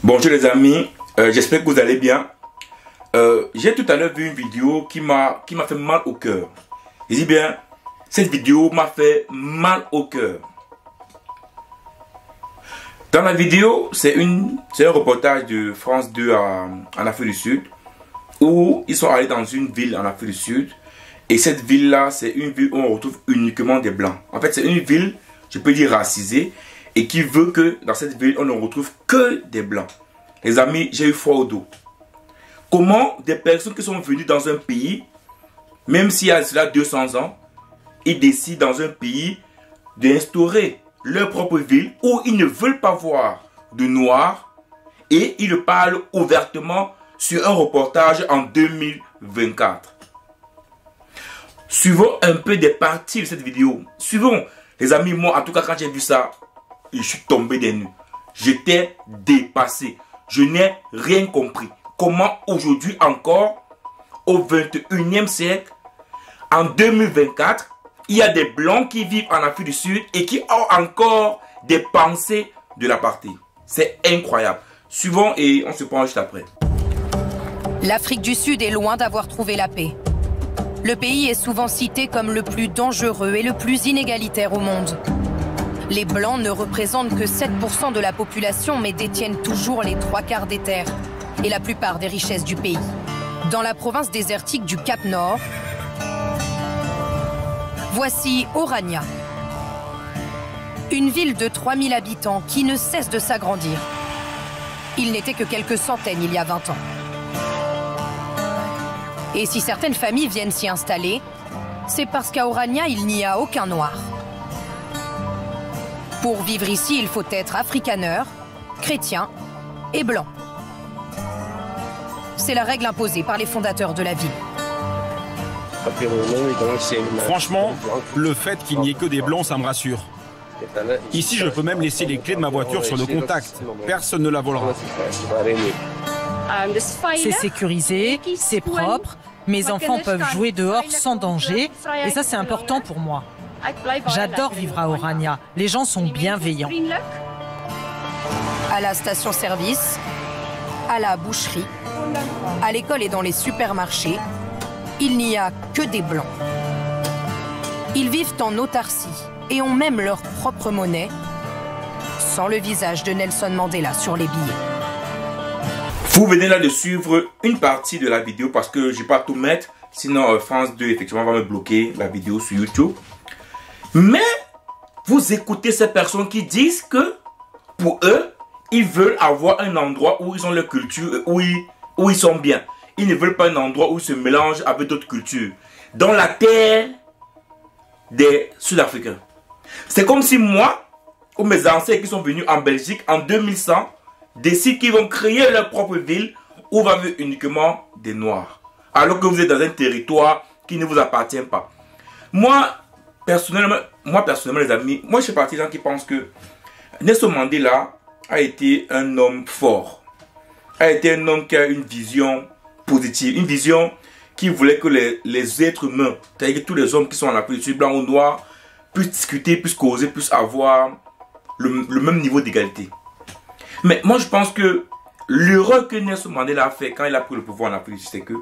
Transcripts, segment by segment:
Bonjour les amis, j'espère que vous allez bien. J'ai tout à l'heure vu une vidéo qui m'a fait mal au cœur. Je dis bien, cette vidéo m'a fait mal au cœur. Dans la vidéo, c'est un reportage de France 2 en Afrique du Sud, où ils sont allés dans une ville en Afrique du Sud. Et cette ville-là, c'est une ville où on retrouve uniquement des blancs. En fait, c'est une ville, je peux dire racisée, et qui veut que dans cette ville, on ne retrouve que des blancs. Les amis, j'ai eu froid au dos. Comment des personnes qui sont venues dans un pays, même s'il y a cela 200 ans, ils décident dans un pays d'instaurer leur propre ville où ils ne veulent pas voir de noirs et ils le parlent ouvertement sur un reportage en 2024. Suivons un peu des parties de cette vidéo. Suivons, les amis, moi en tout cas quand j'ai vu ça, je suis tombé des nues. J'étais dépassé. Je n'ai rien compris. Comment aujourd'hui encore, au 21e siècle, en 2024, il y a des blancs qui vivent en Afrique du Sud et qui ont encore des pensées de l'apartheid. C'est incroyable. Suivons et on se prend juste après. L'Afrique du Sud est loin d'avoir trouvé la paix. Le pays est souvent cité comme le plus dangereux et le plus inégalitaire au monde. Les Blancs ne représentent que 7% de la population mais détiennent toujours les 3/4 des terres et la plupart des richesses du pays. Dans la province désertique du Cap Nord, voici Orania, une ville de 3000 habitants qui ne cesse de s'agrandir. Il n'était que quelques centaines il y a 20 ans. Et si certaines familles viennent s'y installer, c'est parce qu'à Orania, il n'y a aucun noir. Pour vivre ici, il faut être afrikaneur, chrétien et blanc. C'est la règle imposée par les fondateurs de la ville. Franchement, le fait qu'il n'y ait que des blancs, ça me rassure. Ici, je peux même laisser les clés de ma voiture sur le contact. Personne ne la volera. C'est sécurisé, c'est propre, mes enfants peuvent jouer dehors sans danger, et ça c'est important pour moi. J'adore vivre à Orania, les gens sont bienveillants. À la station-service, à la boucherie, à l'école et dans les supermarchés, il n'y a que des blancs. Ils vivent en autarcie et ont même leur propre monnaie, sans le visage de Nelson Mandela sur les billets. Vous venez là de suivre une partie de la vidéo parce que je ne vais pas tout mettre, sinon France 2 effectivement va me bloquer la vidéo sur YouTube. Mais vous écoutez ces personnes qui disent que pour eux, ils veulent avoir un endroit où ils ont leur culture, où ils sont bien. Ils ne veulent pas un endroit où ils se mélangent avec d'autres cultures. Dans la terre des Sud-Africains. C'est comme si moi, ou mes ancêtres qui sont venus en Belgique en 2100, décident qu'ils vont créer leur propre ville où va vivre uniquement des Noirs. Alors que vous êtes dans un territoire qui ne vous appartient pas. Moi, personnellement les amis, moi je fais partie des gens qui pensent que Nelson Mandela a été un homme fort. A été un homme qui a une vision positive. Une vision qui voulait que les êtres humains, c'est-à-dire que tous les hommes qui sont en Afrique du Sud, blancs ou noirs, puissent discuter, puissent causer, puissent avoir le même niveau d'égalité. Mais moi je pense que l'erreur que Nelson Mandela a fait quand il a pris le pouvoir en Afrique du Sud, c'est que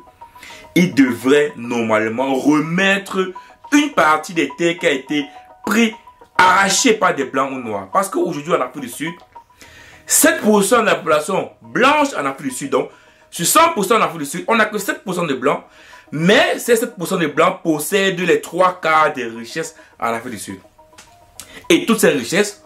il devrait normalement remettre une partie des terres qui a été prise, arrachée par des blancs ou noirs. Parce qu'aujourd'hui en Afrique du Sud, 7% de la population blanche en Afrique du Sud, donc sur 100% en Afrique du Sud, on n'a que 7% de blancs, mais ces 7% de blancs possèdent les 3/4 des richesses en Afrique du Sud. Et toutes ces richesses,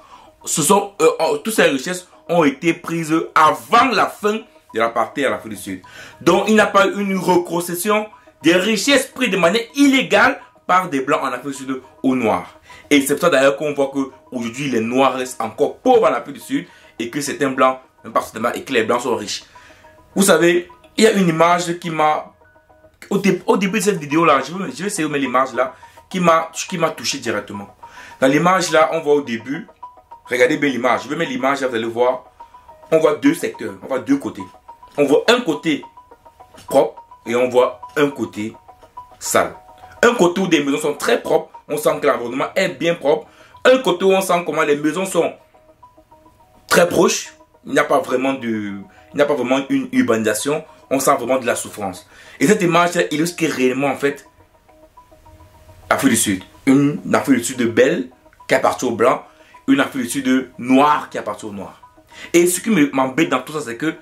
ont été prises avant la fin de l'apartheid en Afrique du Sud. Donc il n'y a pas eu une reconstruction des richesses prises de manière illégale par des blancs en Afrique du Sud aux noirs. Et c'est pour ça d'ailleurs qu'on voit qu'aujourd'hui les noirs restent encore pauvres en Afrique du Sud et que certains blancs, même pas forcément, et que les blancs sont riches. Vous savez, il y a une image qui m'a, au début de cette vidéo là, je vais essayer de mettre l'image là, qui m'a touché directement. Dans l'image là, on voit au début, regardez bien l'image, je vais mettre l'image là, vous allez voir, on voit deux secteurs, on voit deux côtés. On voit un côté propre et on voit un côté sale. Un côté où des maisons sont très propres, on sent que l'environnement est bien propre. Un côté où on sent comment les maisons sont très proches, il n'y a pas vraiment une urbanisation, on sent vraiment de la souffrance. Et cette image illustre que réellement, en fait, Afrique du Sud. Une Afrique du Sud de belle qui appartient aux blancs, une Afrique du Sud noire qui appartient aux noirs. Et ce qui m'embête dans tout ça, c'est que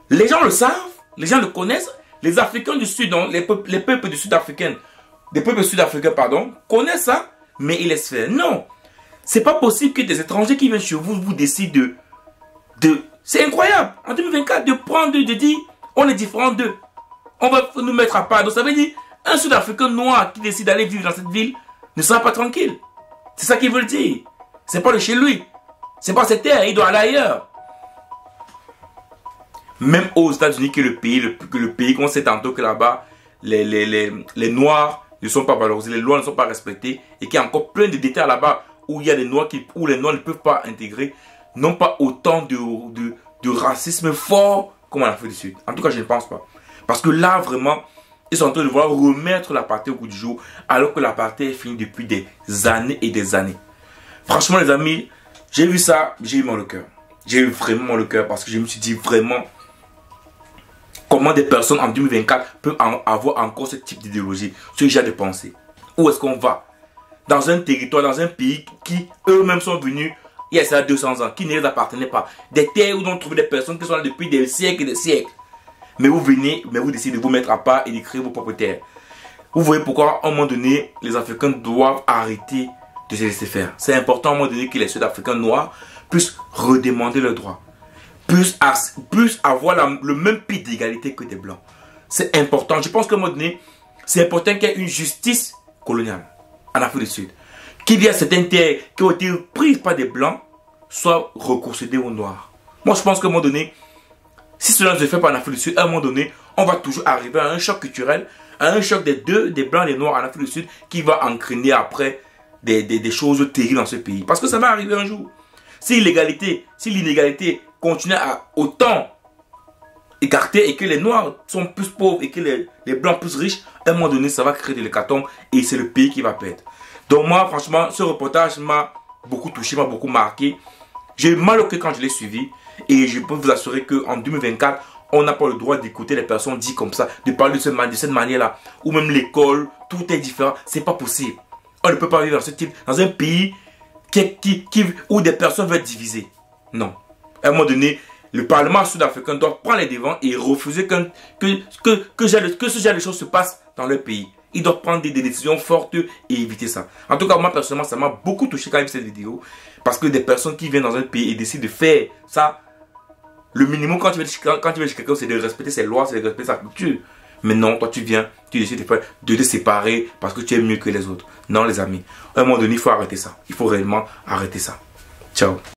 les gens le savent, les gens le connaissent, les Africains du Sud, les peuples du Sud-Africains, des peuples sud-africains, pardon, connaissent ça, mais ils laissent faire. Non, c'est pas possible que des étrangers qui viennent chez vous, vous décident de... C'est incroyable, en 2024, de prendre, de dire, on est différent d'eux. On va nous mettre à part. Donc ça veut dire, un Sud-Africain noir qui décide d'aller vivre dans cette ville ne sera pas tranquille. C'est ça qu'ils veulent dire. C'est pas de chez lui. C'est pas cette terre, il doit aller ailleurs. Même aux États-Unis, que le pays qu'on sait tantôt que là-bas, les Noirs ne sont pas valorisés, les lois ne sont pas respectées, et qu'il y a encore plein de détails là-bas où il y a des Noirs où les Noirs ne peuvent pas intégrer, non pas autant de racisme fort comme en Afrique du Sud. En tout cas, je ne pense pas. Parce que là, vraiment, ils sont en train de vouloir remettre l'apartheid au goût du jour, alors que l'apartheid est fini depuis des années et des années. Franchement, les amis, j'ai vu ça, j'ai eu mal au cœur. J'ai eu vraiment le cœur parce que je me suis dit vraiment comment des personnes en 2024 peuvent avoir encore ce type d'idéologie, ce genre de pensée. Où est-ce qu'on va? Dans un territoire, dans un pays qui eux-mêmes sont venus il y a ça 200 ans, qui ne les appartenaient pas. Des terres où on trouve des personnes qui sont là depuis des siècles et des siècles. Mais vous venez, mais vous décidez de vous mettre à part et de créer vos propres terres. Vous voyez pourquoi, à un moment donné, les Africains doivent arrêter de se laisser faire. C'est important à un moment donné que les Sud-Africains noirs puissent redemander leurs droits. Puissent avoir le même pied d'égalité que des Blancs. C'est important. Je pense qu'à un moment donné, c'est important qu'il y ait une justice coloniale en Afrique du Sud. Qu'il y ait certaines terres qui ont été prises par des Blancs soient reconcédées aux Noirs. Moi, je pense qu'à un moment donné, si cela ne se fait pas en Afrique du Sud, à un moment donné, on va toujours arriver à un choc culturel, à un choc des Blancs et des Noirs en Afrique du Sud, qui va entraîner après des choses terribles dans ce pays. Parce que ça va arriver un jour. Si l'inégalité continue à autant écarter et que les Noirs sont plus pauvres et que les Blancs plus riches, à un moment donné, ça va créer de l'hécatombe et c'est le pays qui va perdre. Donc moi, franchement, ce reportage m'a beaucoup touché, m'a beaucoup marqué. J'ai eu mal au cœur quand je l'ai suivi. Et je peux vous assurer qu'en 2024, on n'a pas le droit d'écouter les personnes dites comme ça, de parler de cette manière-là. Ou même l'école, tout est différent. C'est pas possible. On ne peut pas vivre dans ce type, dans un pays où des personnes veulent diviser. Non. À un moment donné, le Parlement sud-africain doit prendre les devants et refuser que ce genre de choses se passe dans leur pays. Ils doivent prendre des décisions fortes et éviter ça. En tout cas, moi personnellement, ça m'a beaucoup touché quand j'ai vu cette vidéo. Parce que des personnes qui viennent dans un pays et décident de faire ça, le minimum quand tu veux chez quelqu'un, c'est de respecter ses lois, c'est de respecter sa culture. Mais non, toi tu viens, tu décides de te séparer parce que tu es mieux que les autres. Non les amis, à un moment donné, il faut arrêter ça. Il faut réellement arrêter ça. Ciao.